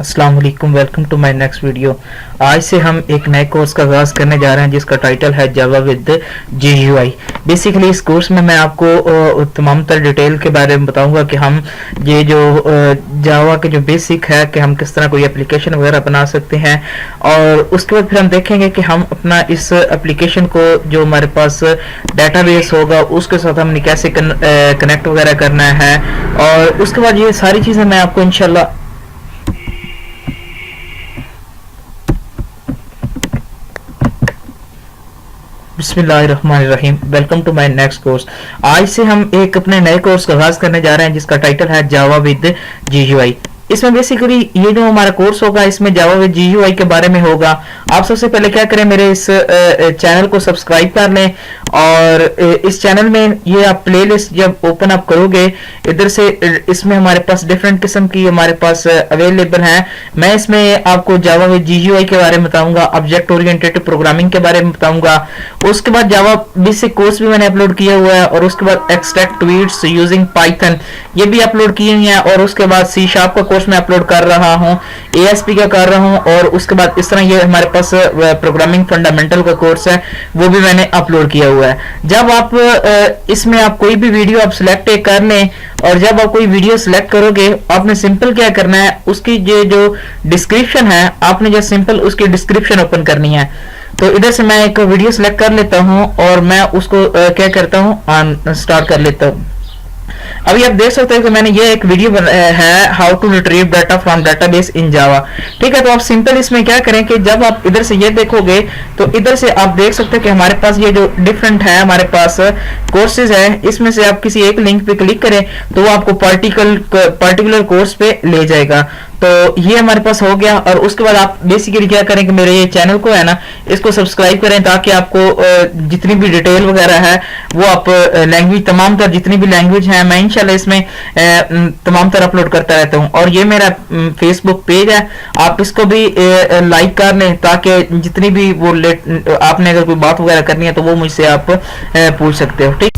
अस्सलाम वालेकुम, welcome to my next video. आज से हम एक नए कोर्स का आगाज करने जा रहे हैं जिसका टाइटल है जावा विद GUI। बेसिकली इस कोर्स में मैं आपको तमाम तर डिटेल के बारे में बताऊंगा कि हम ये जो जावा के जो बेसिक है कि हम किस तरह कोई एप्लीकेशन वगैरह बना सकते हैं, और उसके बाद फिर हम देखेंगे कि हम अपना इस एप्लीकेशन को जो हमारे पास डेटाबेस होगा उसके साथ हमने कैसे कनेक्ट वगैरह करना है, और उसके बाद ये सारी चीज़ें मैं आपको इंशाल्लाह बिस्मिल्लाहिर्रहमानिर्रहीम। Welcome to my next course. आज से हम एक अपने नए कोर्स का आगाज करने जा रहे हैं जिसका टाइटल है जावा विद GUI। इसमें बेसिकली ये जो हमारा कोर्स होगा इसमें जावा विद GUI के बारे में होगा। आप सबसे पहले क्या करें, मेरे इस चैनल को सब्सक्राइब कर लें, और इस चैनल में ये आप प्लेलिस्ट जब ओपन अप करोगे इधर से इसमें हमारे पास डिफरेंट किस्म की हमारे पास अवेलेबल है। मैं इसमें आपको जावा विद GUI के बारे में बताऊंगा, ऑब्जेक्ट ओरिएंटेड प्रोग्रामिंग के बारे में बताऊंगा, उसके बाद जावा बेसिक कोर्स भी मैंने अपलोड किया हुआ है, और उसके बाद एक्सट्रैक्ट ट्वीट्स यूजिंग पाइथन ये भी अपलोड किए हैं, और उसके बाद C# का कोर्स मैं अपलोड कर रहा हूँ, ASP का कर रहा हूँ, और उसके बाद इस तरह ये हमारे पास प्रोग्रामिंग फंडामेंटल का कोर्स है वो भी मैंने अपलोड किया हुआ है। जब आप इसमें आप कोई भी वीडियो आप सिलेक्ट कर लें, और जब आप कोई वीडियो सिलेक्ट करोगे आपने सिंपल क्या करना है, उसकी जो डिस्क्रिप्शन है आपने जो सिंपल उसकी डिस्क्रिप्शन ओपन करनी है। तो इधर से मैं एक वीडियो सिलेक्ट कर लेता हूं और मैं उसको क्या करता हूं, स्टार्ट कर लेता हूं। अभी आप देख सकते हैं कि मैंने ये एक वीडियो है how to retrieve data from database in Java. ठीक है, तो आप सिंपल इसमें क्या करें कि जब आप इधर से ये देखोगे तो इधर से आप देख सकते हैं कि हमारे पास ये जो डिफरेंट है हमारे पास कोर्सेज है, इसमें से आप किसी एक लिंक पे क्लिक करें तो वो आपको पर्टिकुलर कोर्स पे ले जाएगा। तो ये हमारे पास हो गया, और उसके बाद आप बेसिकली क्या करें कि मेरे ये चैनल को है ना इसको सब्सक्राइब करें ताकि आपको जितनी भी डिटेल वगैरह है वो आप लैंग्वेज तमाम तर जितनी भी लैंग्वेज है मैं इंशाल्लाह इसमें तमाम तर अपलोड करता रहता हूँ। और ये मेरा फेसबुक पेज है, आप इसको भी लाइक कर लें ताकि जितनी भी वो आपने अगर कोई बात वगैरह करनी है तो वो मुझसे आप पूछ सकते हो। ठीक।